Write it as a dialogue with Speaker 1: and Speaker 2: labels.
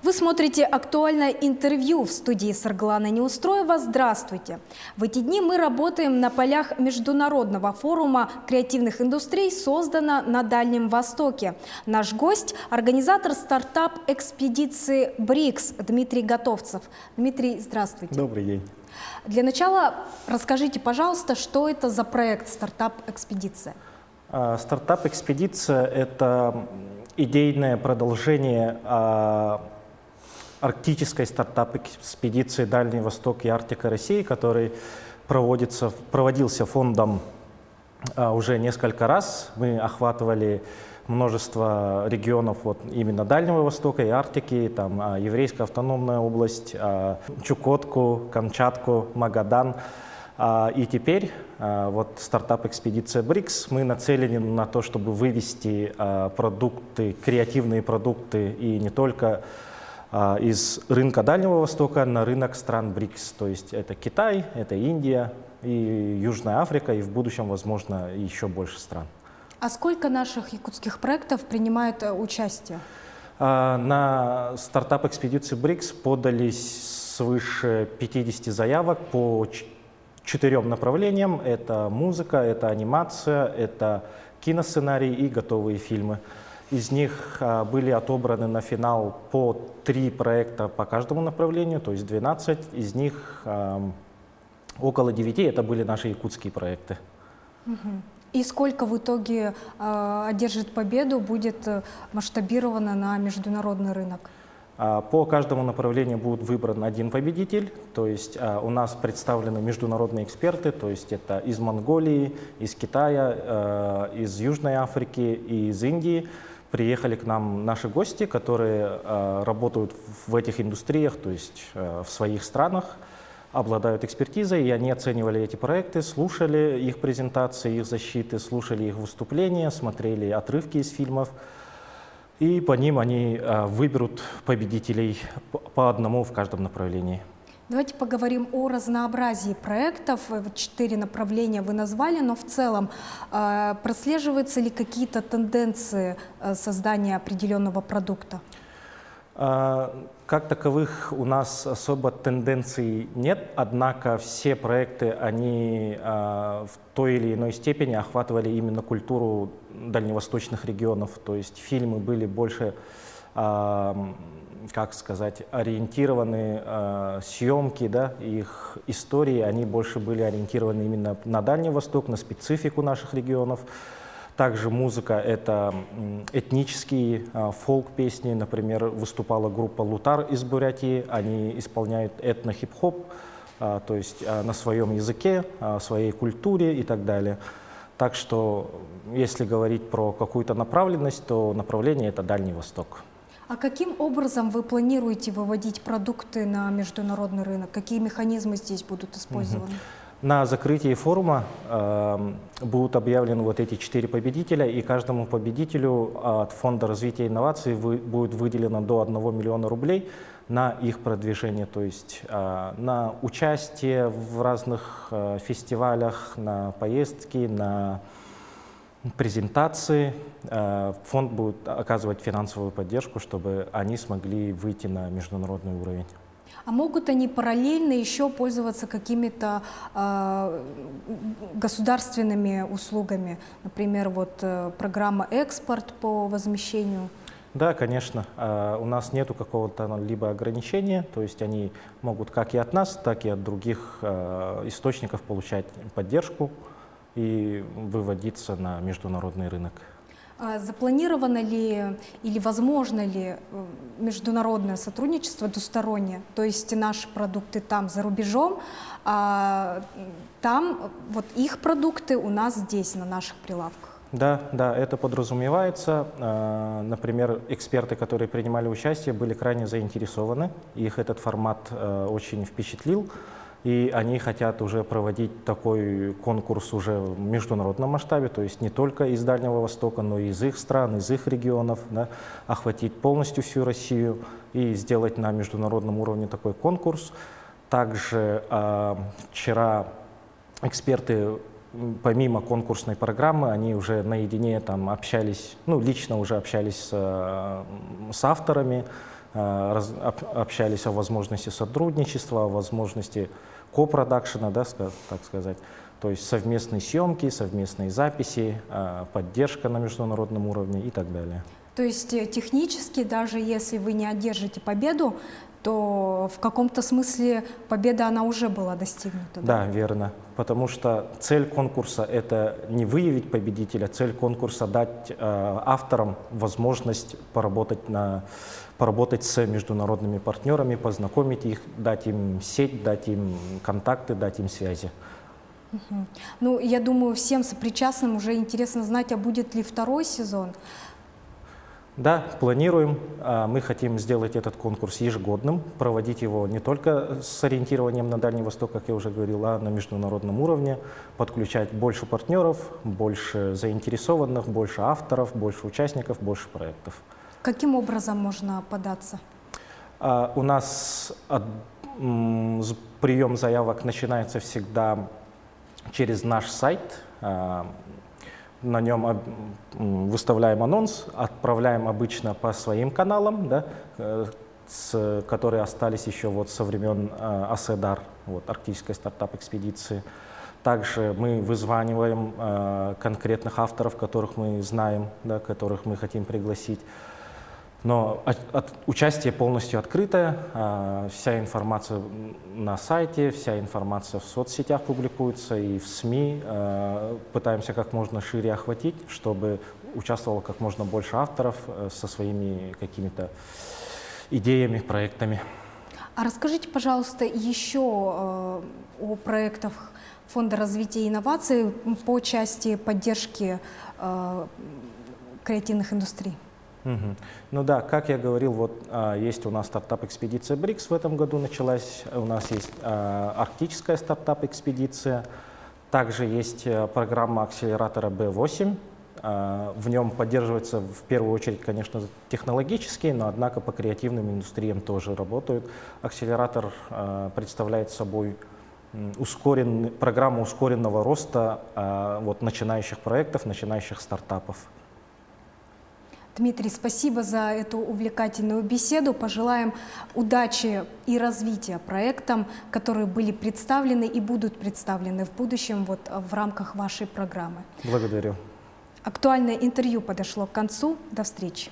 Speaker 1: Вы смотрите актуальное интервью в студии Сарглана Неустроева. Здравствуйте! В эти дни мы работаем на полях Международного форума креативных индустрий, созданного на Дальнем Востоке. Наш гость – организатор стартап-экспедиции БРИКС Дмитрий Готовцев. Дмитрий, здравствуйте!
Speaker 2: Добрый день!
Speaker 1: Для начала расскажите, пожалуйста, что это за проект «Стартап-экспедиция»?
Speaker 2: Стартап-экспедиция – это идейное продолжение арктической стартап-экспедиции «Дальний Восток и Арктика России», который проводился фондом уже несколько раз. Мы охватывали множество регионов именно Дальнего Востока и Арктики, там Еврейская автономная область, Чукотку, Камчатку, Магадан. И теперь стартап-экспедиция БРИКС, мы нацелены на то, чтобы вывести продукты, креативные продукты и не только из рынка Дальнего Востока на рынок стран БРИКС. То есть это Китай, это Индия и Южная Африка, и в будущем, возможно, еще больше стран.
Speaker 1: А сколько наших якутских проектов принимают участие?
Speaker 2: На стартап-экспедиции БРИКС подались свыше 50 заявок по 4 направлениям. Это музыка, это анимация, это киносценарий и готовые фильмы. Из них были отобраны на финал по 3 проекта по каждому направлению, то есть 12. Из них около 9 это были наши якутские проекты.
Speaker 1: И сколько в итоге одержит победу, будет масштабировано на международный рынок?
Speaker 2: По каждому направлению будет выбран один победитель, то есть у нас представлены международные эксперты, то есть это из Монголии, из Китая, из Южной Африки и из Индии. Приехали к нам наши гости, которые работают в этих индустриях, то есть в своих странах, обладают экспертизой, и они оценивали эти проекты, слушали их презентации, их защиты, слушали их выступления, смотрели отрывки из фильмов. И по ним они выберут победителей по одному в каждом направлении.
Speaker 1: Давайте поговорим о разнообразии проектов. 4 направления вы назвали, но в целом прослеживаются ли какие-то тенденции создания определенного продукта?
Speaker 2: Как таковых у нас особо тенденций нет, однако все проекты, они в той или иной степени охватывали именно культуру дальневосточных регионов, то есть фильмы были больше, как сказать, ориентированы, съемки, да, их истории, они больше были ориентированы именно на Дальний Восток, на специфику наших регионов. Также музыка — это этнические фолк-песни. Например, выступала группа «Лутар» из Бурятии. Они исполняют этно-хип-хоп, то есть на своем языке, своей культуре и так далее. Так что, если говорить про какую-то направленность, то направление — это Дальний Восток.
Speaker 1: А каким образом вы планируете выводить продукты на международный рынок? Какие механизмы здесь будут использованы?
Speaker 2: На закрытии форума будут объявлены эти 4 победителя, и каждому победителю от Фонда развития инноваций будет выделено до 1 миллиона рублей на их продвижение, то есть на участие в разных фестивалях, на поездки, на презентации. Фонд будет оказывать финансовую поддержку, чтобы они смогли выйти на международный уровень.
Speaker 1: А могут они параллельно еще пользоваться какими-то государственными услугами? Например, программа «Экспорт» по возмещению?
Speaker 2: Да, конечно. У нас нету какого-то либо ограничения, то есть они могут как и от нас, так и от других источников получать поддержку и выводиться на международный рынок.
Speaker 1: Запланировано ли или возможно ли международное сотрудничество двустороннее? То есть наши продукты там за рубежом, а там их продукты у нас здесь, на наших прилавках?
Speaker 2: Да, это подразумевается. Например, эксперты, которые принимали участие, были крайне заинтересованы. Их этот формат очень впечатлил. И они хотят уже проводить такой конкурс уже в международном масштабе, то есть не только из Дальнего Востока, но и из их стран, из их регионов, да, охватить полностью всю Россию и сделать на международном уровне такой конкурс. Также вчера эксперты, помимо конкурсной программы, они уже наедине там общались, лично уже общались с авторами, общались о возможности сотрудничества, о возможности копродакшена, да, так сказать. То есть совместные съемки, совместные записи, поддержка на международном уровне и так далее.
Speaker 1: То есть технически, даже если вы не одержите победу, то в каком-то смысле победа, она уже была достигнута.
Speaker 2: Да, верно. Потому что цель конкурса — это не выявить победителя, цель конкурса — дать авторам возможность поработать с международными партнерами, познакомить их, дать им сеть, дать им контакты, дать им связи.
Speaker 1: Ну, я думаю, всем сопричастным уже интересно знать, а будет ли второй сезон.
Speaker 2: Да, планируем. Мы хотим сделать этот конкурс ежегодным, проводить его не только с ориентированием на Дальний Восток, как я уже говорил, а на международном уровне, подключать больше партнеров, больше заинтересованных, больше авторов, больше участников, больше проектов.
Speaker 1: Каким образом можно податься?
Speaker 2: У нас прием заявок начинается всегда через наш сайт. На нем выставляем анонс, отправляем обычно по своим каналам, да, которые остались еще вот со времен АСЭДАР, вот, арктической стартап-экспедиции. Также мы вызваниваем конкретных авторов, которых мы знаем, да, которых мы хотим пригласить. Но участие полностью открытое, вся информация на сайте, вся информация в соцсетях публикуется и в СМИ. Пытаемся как можно шире охватить, чтобы участвовало как можно больше авторов со своими какими-то идеями, проектами.
Speaker 1: А расскажите, пожалуйста, еще о проектах Фонда развития и инноваций по части поддержки креативных индустрий.
Speaker 2: Ну да, как я говорил, вот есть у нас стартап-экспедиция БРИКС в этом году началась, у нас есть арктическая стартап-экспедиция, также есть программа акселератора Б8, в нем поддерживается в первую очередь, конечно, технологические, но однако по креативным индустриям тоже работают. Акселератор представляет собой программу ускоренного роста вот, начинающих проектов, начинающих стартапов.
Speaker 1: Дмитрий, спасибо за эту увлекательную беседу. Пожелаем удачи и развития проектам, которые были представлены и будут представлены в будущем вот, в рамках вашей программы.
Speaker 2: Благодарю.
Speaker 1: Актуальное интервью подошло к концу. До встречи.